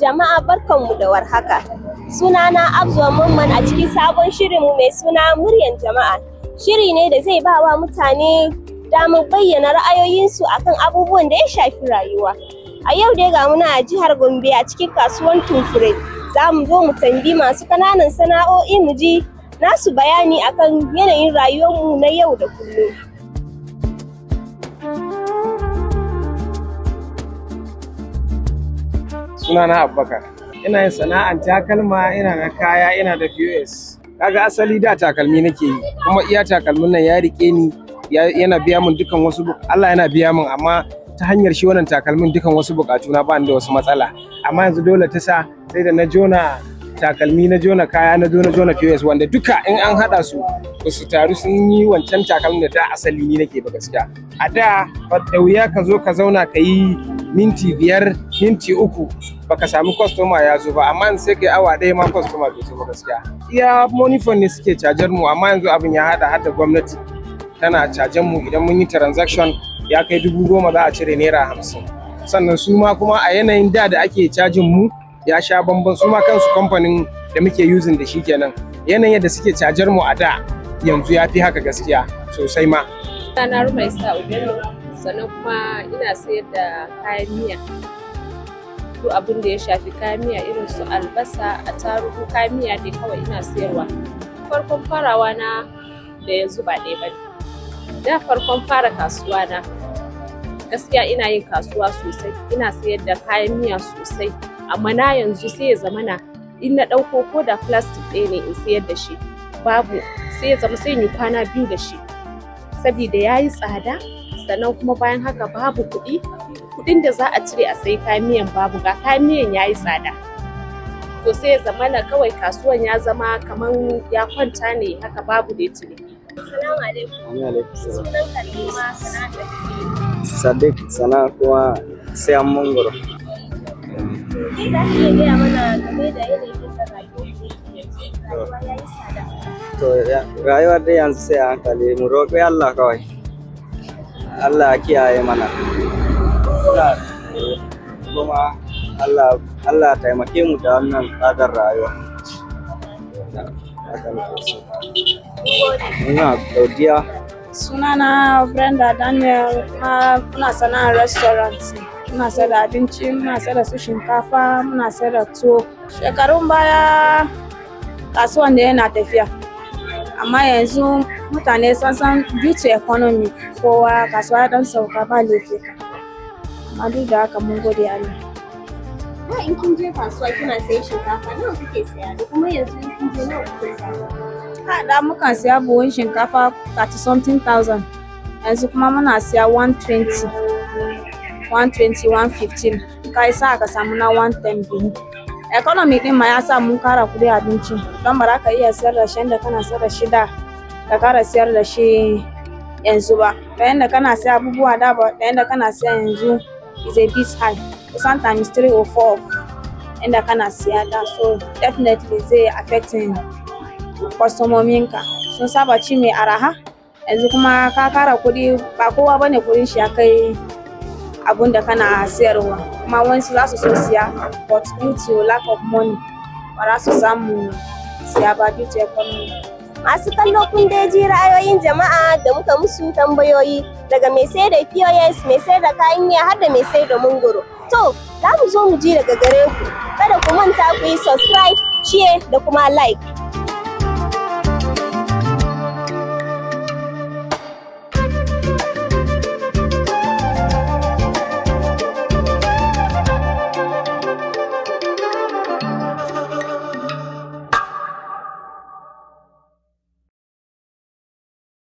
Jama'a barkanmu da warhaka. Sunana Abzuwa Mamman a cikin sabon shirinmu mai suna Muryan Jama'a. Shiri ne da zai ba wa mutane damar bayyana ra'ayoyinsu akan abubuwan da ya shafi rayuwa. A yau dai ga muna a jihar Gombe a cikin kasuwan Tumfure. Za mu zo mu tambi masu ƙananan sana'o'i mu ji nasu bayani akan yanayin rayuwarmu na yau da kullum. Sunana Abubakar. Ina yin sana'an takalma, ina da kaya, ina da POS. Kaga asali da takalmi nake yi, kuma iya takalmin nan ya rike ni, yana biya min dukan wasu Allah yana biya min, amma ta hanyar shi wannan takalmin dukan wasu bukatu na ba ni da wasu matsala. Amma yanzu dole ta sa sai da na jona takalmi, na jona kaya, na jona POS, wanda duka in an hada su ba su taru sun yi wancan takalmin da da asali ni nake ba gaskiya. A da wuya ka zo ka zauna ka yi minti 5, minti 3 baka samu kwastoma ya zo ba, amma yanzu sai kai awa ɗaya ma kwastoma bai zo ba gaskiya. Iya monifon ne suke cajar mu, amma yanzu abin ya hada har da gwamnati tana cajar mu idan mun yi transaction ya kai 10,000 za a cire naira 50. Sannan su ma kuma a yanayin da ake cajin mu ya sha bamban, su ma kansu kamfanin da muke using da shi kenan. Yanayin yadda suke cajar mu a da yanzu ya fi haka gaskiya sosai ma. Na Rumai Sa'udelo, sannan kuma ina sayar da kayan miya. Duk abin da ya shafi kayan miya irin su albasa, attarugu, kayan miya dai kawai ina sayarwa. Farkon farawa na da yanzu ba ɗaya bane. Da farkon fara kasuwa na gaskiya ina yin kasuwa sosai, ina sayar da kayan miya sosai, amma na yanzu sai ya zamana in na ɗauko ko da plastic ɗaya ne in sayar da shi babu, sai ya zama sai yi kwana 2 da shi saboda ya yi tsada. Sannan kuma bayan haka babu kuɗin da za a cire a sayi kayan miyan babu, ga kayan miyan ya yi tsada, to sai ya zama na kawai kasuwan ya zama kamar ya kwanta ne haka, babu da ciniki. Assalamu alaikum. Sunan ka ne ma sana'ar da kake yi? Sadiq, sana kuma sayan mangoro. Ke za ka iya gaya mana game da yanayin da rayuwa ya yi tsada? To rayuwar dai yanzu sai a hankali, mu roƙi Allah kawai. Allah ya kiyaye mana. Kuma Allah taimake mu da wannan tsadar rayuwa. Muna godiya. Sunana Brenda Daniel, muna sana'ar restaurant. Muna sayar da abinci, muna sayar da su shinkafa, muna sayar da tuwo. Shekarun baya kasuwan da yana tafiya, amma yanzu mutane sun san due to economy kowa kasuwa ya dan sauka ba laifi. Amma duk da haka mun gode Allah. Da in kin je kasuwa kina sayan shinkafa nawa kuke saya, da kuma yanzu in kin je nawa kuke saya? Da mukan siya buhun shinkafa 30-something thousand, yanzu kuma muna siya 120, 115. Kai sa ka samu na 110 biyu. Economy din ma ya sa mun kara kudi abinci, don ba za ka iya sayar da shi da kana sayar da shi da ka kara sayar da shi yanzu ba. Da yanda kana siya abubuwa da ba, da yanda kana siya yanzu is a bit high. Sometimes 3 or 4 inda kana siya da, so definitely zai affecting kwastomominka. Sun saba ci mai araha, yanzu kuma ka kara kudi, ba kowa bane kudin shi ya kai abun da kana sayarwa, kuma wasu za su so siya but due to lack of money ba za su samu siya ba due to economy. Masu kallo kun dai ji ra'ayoyin jama'a da muka musu tambayoyi, daga mai sayar da POS, mai sayar da kayan miya har da mai sayar da mangoro. To, za mu zo mu ji daga gare ku. Kada ku manta ku yi subscribe, share da kuma like.